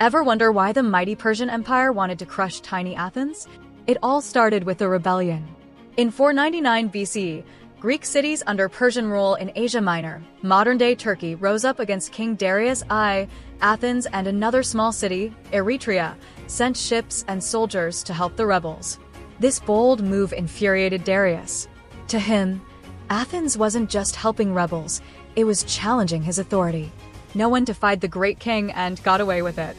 Ever wonder why the mighty Persian Empire wanted to crush tiny Athens? It all started with a rebellion. In 499 BCE, Greek cities under Persian rule in Asia Minor, modern-day Turkey, rose up against King Darius I. Athens and another small city, Eretria, sent ships and soldiers to help the rebels. This bold move infuriated Darius. To him, Athens wasn't just helping rebels, it was challenging his authority. No one defied the great king and got away with it.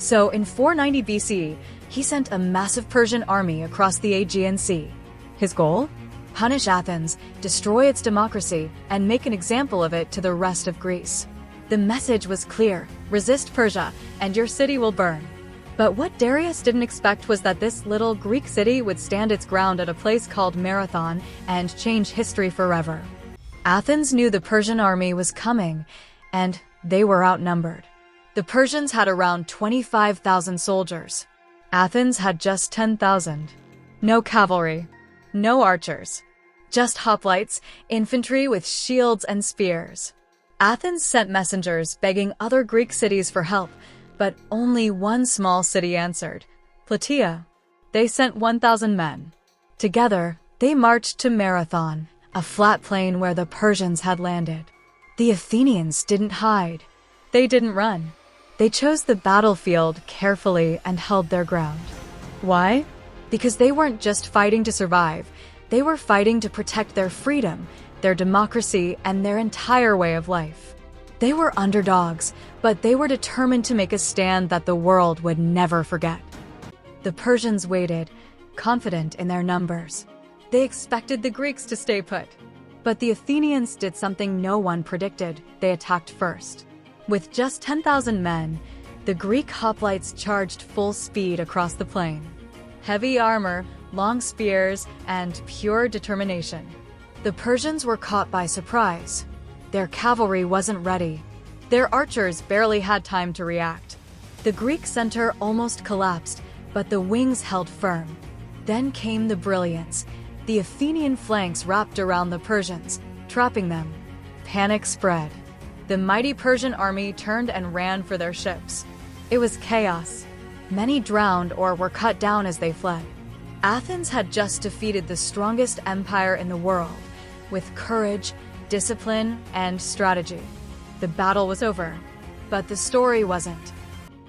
So in 490 BCE, he sent a massive Persian army across the Aegean Sea. His goal? Punish Athens, destroy its democracy, and make an example of it to the rest of Greece. The message was clear: resist Persia, and your city will burn. But what Darius didn't expect was that this little Greek city would stand its ground at a place called Marathon and change history forever. Athens knew the Persian army was coming, and they were outnumbered. The Persians had around 25,000 soldiers. Athens had just 10,000. No cavalry, no archers, just hoplites, infantry with shields and spears. Athens sent messengers begging other Greek cities for help, but only one small city answered, Plataea. They sent 1,000 men. Together, they marched to Marathon, a flat plain where the Persians had landed. The Athenians didn't hide. They didn't run. They chose the battlefield carefully and held their ground. Why? Because they weren't just fighting to survive. They were fighting to protect their freedom, their democracy, and their entire way of life. They were underdogs, but they were determined to make a stand that the world would never forget. The Persians waited, confident in their numbers. They expected the Greeks to stay put. But the Athenians did something no one predicted. They attacked first. With just 10,000 men, the Greek hoplites charged full speed across the plain. Heavy armor, long spears, and pure determination. The Persians were caught by surprise. Their cavalry wasn't ready. Their archers barely had time to react. The Greek center almost collapsed, but the wings held firm. Then came the brilliance. The Athenian flanks wrapped around the Persians, trapping them. Panic spread. The mighty Persian army turned and ran for their ships. It was chaos. Many drowned or were cut down as they fled. Athens had just defeated the strongest empire in the world, with courage, discipline, and strategy. The battle was over, but the story wasn't.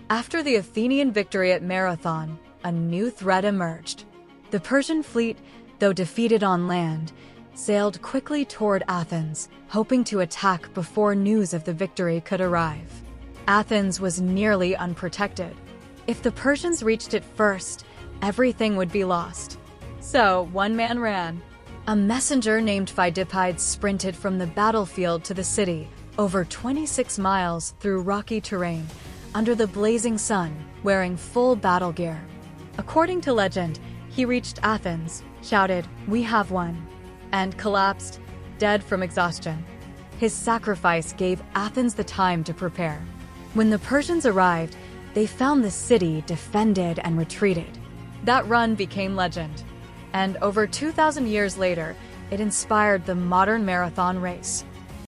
After the Athenian victory at Marathon, a new threat emerged. The Persian fleet, though defeated on land, sailed quickly toward Athens, hoping to attack before news of the victory could arrive. Athens was nearly unprotected. If the Persians reached it first, everything would be lost. So one man ran. A messenger named Phidippides sprinted from the battlefield to the city, over 26 miles through rocky terrain, under the blazing sun, wearing full battle gear. According to legend, he reached Athens, shouted, "We have won," and collapsed, dead from exhaustion. His sacrifice gave Athens the time to prepare. When the Persians arrived, they found the city defended and retreated. That run became legend, and over 2,000 years later, it inspired the modern marathon race.